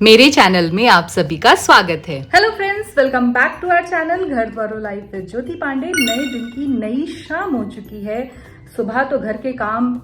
मेरे चैनल में आप सभी का स्वागत है। Hello friends, welcome back to our channel घर द्वारों लाइफ विद ज्योति पांडे। नए दिन की नई शाम हो चुकी है। सुबह तो घर के काम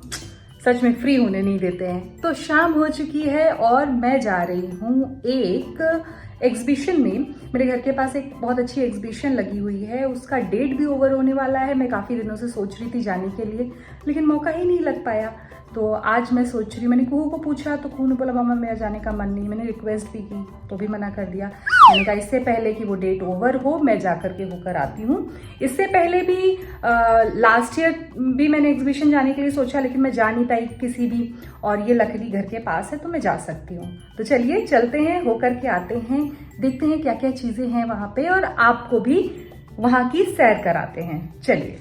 सच में फ्री होने नहीं देते हैं, तो शाम हो चुकी है और मैं जा रही हूँ एक एग्जीबिशन में। मेरे घर के पास एक बहुत अच्छी एग्जीबिशन लगी हुई है, उसका डेट भी ओवर होने वाला है। मैं काफ़ी दिनों से सोच रही थी जाने के लिए, लेकिन मौका ही नहीं लग पाया। तो आज मैं सोच रही हूँ, मैंने कुहू को पूछा तो कुहू ने बोला मामा मेरा जाने का मन नहीं। मैंने रिक्वेस्ट भी की तो भी मना कर दिया। मैंने कहा इससे पहले कि वो डेट ओवर हो मैं जा करके होकर आती हूँ। इससे पहले भी लास्ट ईयर भी मैंने एग्जीबिशन जाने के लिए सोचा, लेकिन मैं जा नहीं पाई किसी भी, और ये लकड़ी घर के पास है तो मैं जा सकती हूँ। तो चलिए चलते हैं, होकर के आते हैं, देखते हैं क्या क्या चीज़ें हैं वहाँ पे और आपको भी वहाँ की सैर कराते हैं। चलिए।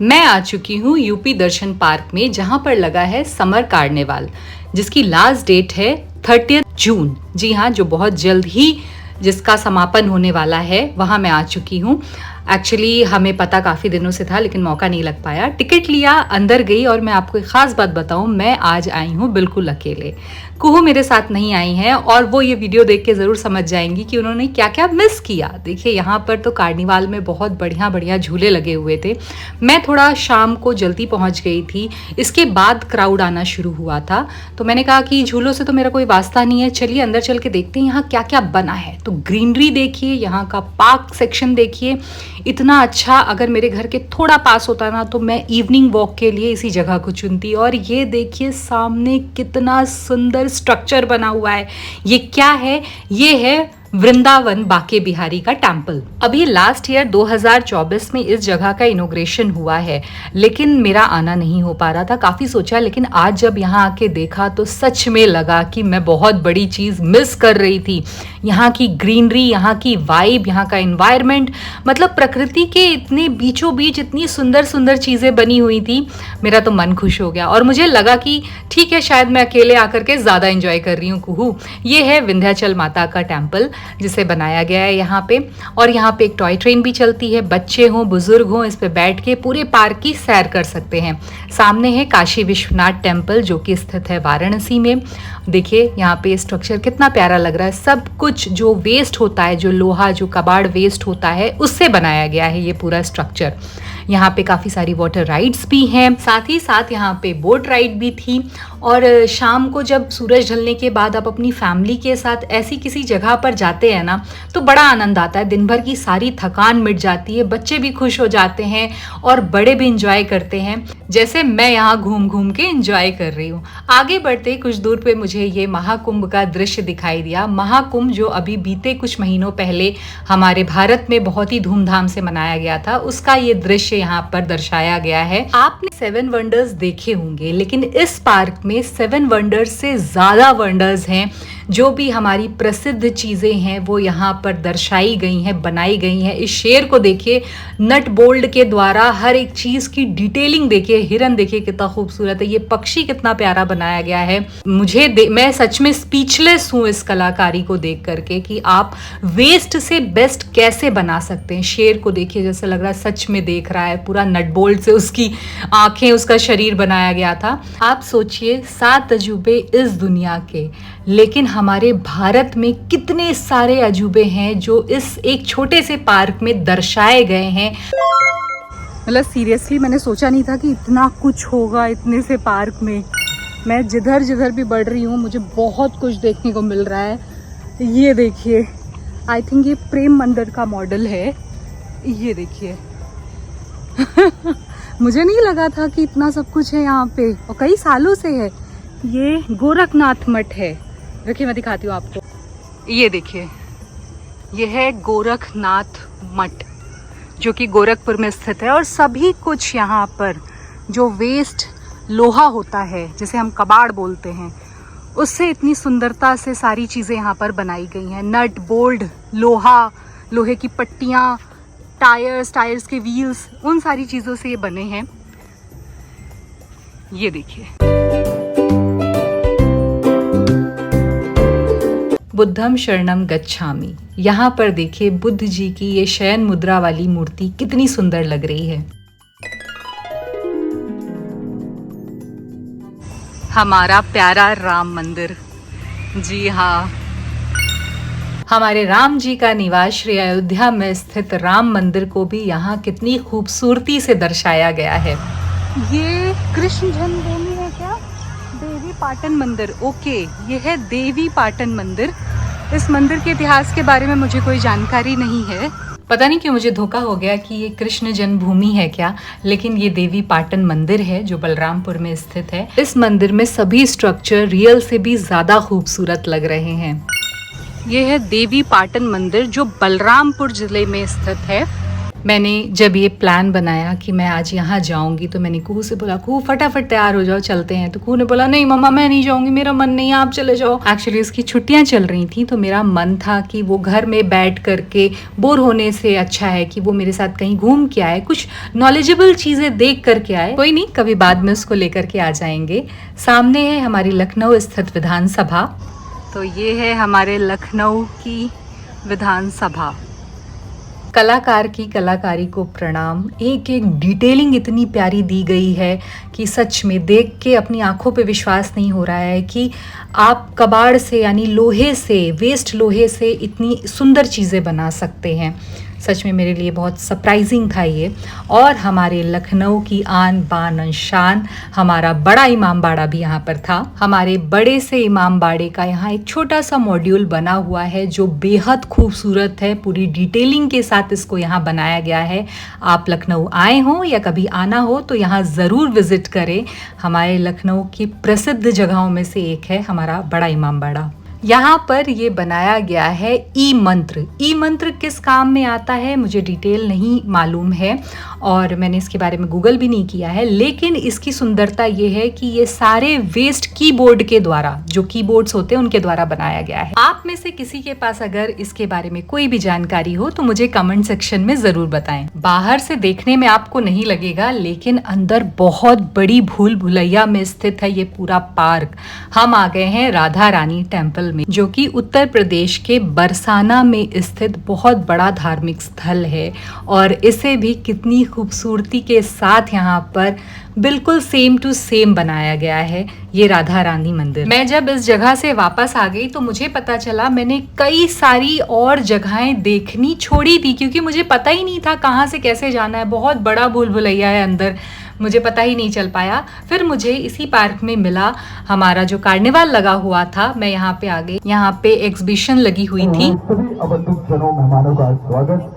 मैं आ चुकी हूँ यूपी दर्शन पार्क में, जहाँ पर लगा है समर कार्निवाल, जिसकी लास्ट डेट है 30 जून। जी हाँ, जो बहुत जल्द ही जिसका समापन होने वाला है, वहाँ मैं आ चुकी हूँ। एक्चुअली हमें पता काफ़ी दिनों से था, लेकिन मौका नहीं लग पाया। टिकट लिया, अंदर गई, और मैं आपको एक ख़ास बात बताऊँ, मैं आज आई हूँ बिल्कुल अकेले। कुहू मेरे साथ नहीं आई हैं, और वो ये वीडियो देख के ज़रूर समझ जाएंगी कि उन्होंने क्या क्या मिस किया। देखिए, यहाँ पर तो कार्निवाल में बहुत बढ़िया बढ़िया झूले लगे हुए थे। मैं थोड़ा शाम को जल्दी पहुँच गई थी, इसके बाद क्राउड आना शुरू हुआ था। तो मैंने कहा कि झूलों से तो मेरा कोई वास्ता नहीं है, चलिए अंदर चल के देखते हैं यहाँ क्या क्या बना है। तो ग्रीनरी देखिए, यहाँ का पार्क सेक्शन देखिए, इतना अच्छा। अगर मेरे घर के थोड़ा पास होता ना तो मैं इवनिंग वॉक के लिए इसी जगह को चुनती। और ये देखिए सामने कितना सुंदर स्ट्रक्चर बना हुआ है। ये क्या है? ये है वृंदावन बाके बिहारी का टेम्पल। अभी लास्ट ईयर 2024 में इस जगह का इनॉग्रेशन हुआ है, लेकिन मेरा आना नहीं हो पा रहा था। काफ़ी सोचा, लेकिन आज जब यहाँ आके देखा तो सच में लगा कि मैं बहुत बड़ी चीज़ मिस कर रही थी। यहाँ की ग्रीनरी, यहाँ की वाइब, यहाँ का एनवायरनमेंट, मतलब प्रकृति के इतने बीचों बीच इतनी सुंदर सुंदर चीज़ें बनी हुई थी। मेरा तो मन खुश हो गया और मुझे लगा कि ठीक है, शायद मैं अकेले आकर के ज़्यादा एंजॉय कर रही हूँ कुहू। ये है विंध्याचल माता का टेम्पल, जिसे बनाया गया है यहाँ पे। और यहाँ पे एक टॉय ट्रेन भी चलती है, बच्चे हों बुजुर्ग हों इस पे बैठ के पूरे पार्क की सैर कर सकते हैं। सामने है काशी विश्वनाथ टेम्पल, जो कि स्थित है वाराणसी में। देखिए यहाँ पे स्ट्रक्चर कितना प्यारा लग रहा है। सब कुछ जो वेस्ट होता है, जो लोहा, जो कबाड़ वेस्ट होता है, उससे बनाया गया है ये पूरा स्ट्रक्चर। यहाँ पे काफ़ी सारी वाटर राइड्स भी हैं, साथ ही साथ यहाँ पे बोट राइड भी थी। और शाम को जब सूरज ढलने के बाद आप अपनी फैमिली के साथ ऐसी किसी जगह पर जाते हैं ना, तो बड़ा आनंद आता है। दिन भर की सारी थकान मिट जाती है, बच्चे भी खुश हो जाते हैं और बड़े भी इंजॉय करते हैं, जैसे मैं यहाँ घूम घूम के इंजॉय कर रही हूँ। आगे बढ़ते कुछ दूर पे मुझे ये महाकुंभ का दृश्य दिखाई दिया। महाकुंभ जो अभी बीते कुछ महीनों पहले हमारे भारत में बहुत ही धूमधाम से मनाया गया था, उसका ये दृश्य यहाँ पर दर्शाया गया है। आपने 7 वंडर्स देखे होंगे, लेकिन इस पार्क में 7 वंडर्स से ज़्यादा वंडर्स हैं। जो भी हमारी प्रसिद्ध चीज़ें हैं वो यहाँ पर दर्शाई गई हैं, बनाई गई हैं। इस शेर को देखिए, नट बोल्ड के द्वारा हर एक चीज़ की डिटेलिंग देखिए। हिरन देखिए कितना खूबसूरत है, ये पक्षी कितना प्यारा बनाया गया है। मैं सच में स्पीचलेस हूँ इस कलाकारी को देख करके कि आप वेस्ट से बेस्ट कैसे बना सकते हैं। शेर को देखिए, जैसे लग रहा है सच में देख रहा है। पूरा नट बोल्ट से उसकी आंखें, उसका शरीर बनाया गया था। आप सोचिए, 7 अजूबे इस दुनिया के, लेकिन हमारे भारत में कितने सारे अजूबे हैं जो इस एक छोटे से पार्क में दर्शाए गए हैं। मतलब सीरियसली मैंने सोचा नहीं था कि इतना कुछ होगा इतने से पार्क में। मैं जिधर जिधर भी बढ़ रही हूँ मुझे बहुत कुछ देखने को मिल रहा है। ये देखिए, आई थिंक ये प्रेम मंदिर का मॉडल है। ये देखिए मुझे नहीं लगा था कि इतना सब कुछ है यहाँ पे, और कई सालों से है। ये गोरखनाथ मठ है। देखिए मैं दिखाती हूँ आपको। ये देखिए, ये है गोरखनाथ मठ, जो कि गोरखपुर में स्थित है। और सभी कुछ यहाँ पर जो वेस्ट लोहा होता है, जिसे हम कबाड़ बोलते हैं, उससे इतनी सुंदरता से सारी चीज़ें यहाँ पर बनाई गई हैं। नट बोल्ट, लोहा, लोहे की पट्टियाँ, टायर्स के व्हील्स, उन सारी चीज़ों से ये बने हैं। ये देखिए, बुद्धम शरणम गच्छामि। यहाँ पर देखिए बुद्ध जी की ये शयन मुद्रा वाली मूर्ति कितनी सुंदर लग रही है। हमारा प्यारा राम मंदिर। जी हाँ, हमारे राम जी का निवास श्री अयोध्या में स्थित राम मंदिर को भी यहाँ कितनी खूबसूरती से दर्शाया गया है। ये कृष्ण जन्मभूमि है क्या? देवी पाटन मंदिर। ओके, ये है देवी पाटन मंदिर। इस मंदिर के इतिहास के बारे में मुझे कोई जानकारी नहीं है। पता नहीं क्यों मुझे धोखा हो गया कि ये कृष्ण जन्मभूमि है क्या, लेकिन ये देवी पाटन मंदिर है जो बलरामपुर में स्थित है। इस मंदिर में सभी स्ट्रक्चर रियल से भी ज्यादा खूबसूरत लग रहे हैं। ये है देवी पाटन मंदिर जो बलरामपुर जिले में स्थित है। मैंने जब ये प्लान बनाया कि मैं आज यहाँ जाऊंगी तो मैंने कुहू से बोला, कुहू फटाफट तैयार हो जाओ, चलते हैं। तो कुहू ने बोला, नहीं मम्मा मैं नहीं जाऊंगी, मेरा मन नहीं है, आप चले जाओ। एक्चुअली उसकी छुट्टियां चल रही थी तो मेरा मन था कि वो घर में बैठ करके बोर होने से अच्छा है कि वो मेरे साथ कहीं घूम के आए, कुछ नॉलेजेबल चीज़ें देख करके आए। कोई नहीं, कभी बाद में उसको लेकर के आ जाएंगे। सामने है हमारी लखनऊ स्थित विधानसभा। तो ये है हमारे लखनऊ की विधानसभा। कलाकार की कलाकारी को प्रणाम। एक एक डिटेलिंग इतनी प्यारी दी गई है कि सच में देख के अपनी आंखों पे विश्वास नहीं हो रहा है कि आप कबाड़ से यानी लोहे से, वेस्ट लोहे से इतनी सुंदर चीज़ें बना सकते हैं। सच में मेरे लिए बहुत सरप्राइजिंग था ये। और हमारे लखनऊ की आन बान शान हमारा बड़ा इमाम बाड़ा भी यहाँ पर था। हमारे बड़े से इमाम बाड़े का यहाँ एक छोटा सा मॉड्यूल बना हुआ है जो बेहद खूबसूरत है। पूरी डिटेलिंग के साथ इसको यहाँ बनाया गया है। आप लखनऊ आए हो या कभी आना हो तो यहाँ ज़रूर विज़िट करें। हमारे लखनऊ की प्रसिद्ध जगहों में से एक है हमारा बड़ा इमाम बाड़ा। यहाँ पर ये बनाया गया है ई मंत्र। ई मंत्र किस काम में आता है मुझे डिटेल नहीं मालूम है और मैंने इसके बारे में गूगल भी नहीं किया है, लेकिन इसकी सुंदरता ये है कि ये सारे वेस्ट कीबोर्ड के द्वारा, जो कीबोर्ड्स होते हैं उनके द्वारा बनाया गया है। आप में से किसी के पास अगर इसके बारे में कोई भी जानकारी हो तो मुझे कमेंट सेक्शन में ज़रूर बताएं। बाहर से देखने में आपको नहीं लगेगा, लेकिन अंदर बहुत बड़ी भूल भुलैया में स्थित है ये पूरा पार्क। हम आ गए हैं राधा रानी टेम्पल में, जो कि उत्तर प्रदेश के बरसाना में स्थित बहुत बड़ा धार्मिक स्थल है और इसे भी कितनी खूबसूरती के साथ यहाँ पर बिल्कुल सेम टू सेम बनाया गया है ये राधा रानी मंदिर। मैं जब इस जगह से वापस आ गई तो मुझे पता चला मैंने कई सारी और जगहें देखनी छोड़ी थी, क्योंकि मुझे पता ही नहीं था कहाँ से कैसे जाना है। बहुत बड़ा भूल भुलैया है अंदर, मुझे पता ही नहीं चल पाया। फिर मुझे इसी पार्क में मिला हमारा जो कार्निवाल लगा हुआ था। मैं यहाँ पे आ गई, यहाँ पे एग्जीबिशन लगी हुई थी। सभी अवधूत जनों मेहमानों का स्वागत,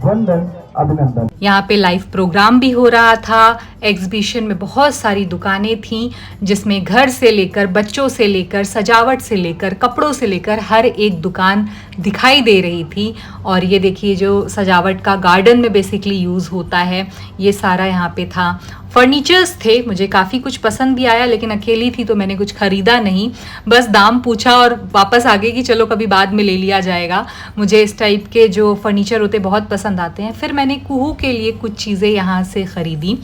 वंदन, अभिनंदन। यहाँ पे लाइव प्रोग्राम भी हो रहा था। एग्जीबिशन में बहुत सारी दुकानें थीं जिसमें घर से लेकर, बच्चों से लेकर, सजावट से लेकर, कपड़ों से लेकर हर एक दुकान दिखाई दे रही थी। और ये देखिए जो सजावट का गार्डन में बेसिकली यूज़ होता है ये सारा यहाँ पे था। फर्नीचर्स थे, मुझे काफ़ी कुछ पसंद भी आया, लेकिन अकेली थी तो मैंने कुछ ख़रीदा नहीं, बस दाम पूछा और वापस आ गई कि चलो कभी बाद में ले लिया जाएगा। मुझे इस टाइप के जो फर्नीचर होते बहुत पसंद आते हैं। फिर मैंने कुहू के लिए कुछ चीज़ें यहाँ से ख़रीदी,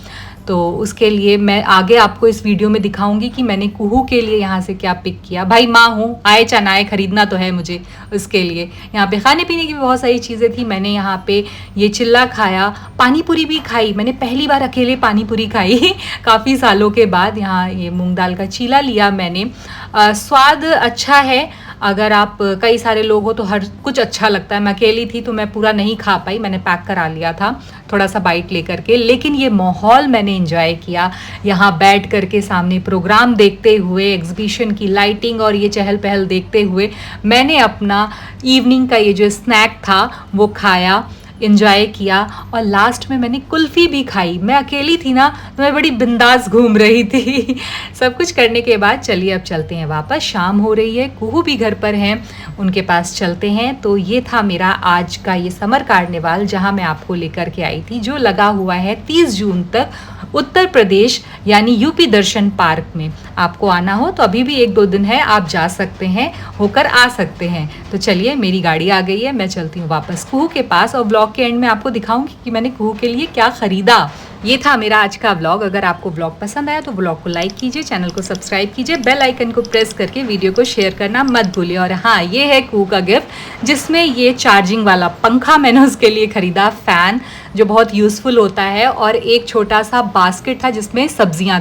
तो उसके लिए मैं आगे आपको इस वीडियो में दिखाऊंगी कि मैंने कुहू के लिए यहाँ से क्या पिक किया। भाई माँ हूँ, आए चाहे ना आए खरीदना तो है मुझे उसके लिए। यहाँ पे खाने पीने की भी बहुत सारी चीज़ें थी। मैंने यहाँ पे ये चिल्ला खाया, पानी पूरी भी खाई। मैंने पहली बार अकेले पानी पूरी खाई काफ़ी सालों के बाद। यहाँ ये मूंग दाल का चीला लिया मैंने। स्वाद अच्छा है, अगर आप कई सारे लोग हो तो हर कुछ अच्छा लगता है। मैं अकेली थी तो मैं पूरा नहीं खा पाई, मैंने पैक करा लिया था थोड़ा सा बाइट लेकर के। लेकिन ये माहौल मैंने एंजॉय किया, यहाँ बैठ करके सामने प्रोग्राम देखते हुए, एग्जीबिशन की लाइटिंग और ये चहल पहल देखते हुए मैंने अपना इवनिंग का ये जो स्नैक था वो खाया, एंजॉय किया। और लास्ट में मैंने कुल्फ़ी भी खाई। मैं अकेली थी ना तो मैं बड़ी बिंदास घूम रही थी। सब कुछ करने के बाद चलिए अब चलते हैं वापस। शाम हो रही है, कुहू भी घर पर हैं, उनके पास चलते हैं। तो ये था मेरा आज का ये समर कार्निवाल जहां मैं आपको लेकर के आई थी, जो लगा हुआ है 30 जून तक उत्तर प्रदेश यानी यूपी दर्शन पार्क में। आपको आना हो तो अभी भी 1-2 दिन है, आप जा सकते हैं, होकर आ सकते हैं। तो चलिए मेरी गाड़ी आ गई है, मैं चलती हूँ वापस कुहू के पास और ब्लॉग के एंड में आपको दिखाऊंगी कि मैंने कुहू के लिए क्या खरीदा। ये था मेरा आज का व्लॉग। अगर आपको व्लॉग पसंद आया तो व्लॉग को लाइक कीजिए, चैनल को सब्सक्राइब कीजिए, बेल आइकन को प्रेस करके वीडियो को शेयर करना मत भूलिए। और हाँ, ये है कुहू का गिफ्ट, जिसमें ये चार्जिंग वाला पंखा मैंने उसके लिए खरीदा, फ़ैन जो बहुत यूज़फुल होता है, और एक छोटा सा बास्केट था जिसमें सब्जियाँ थी।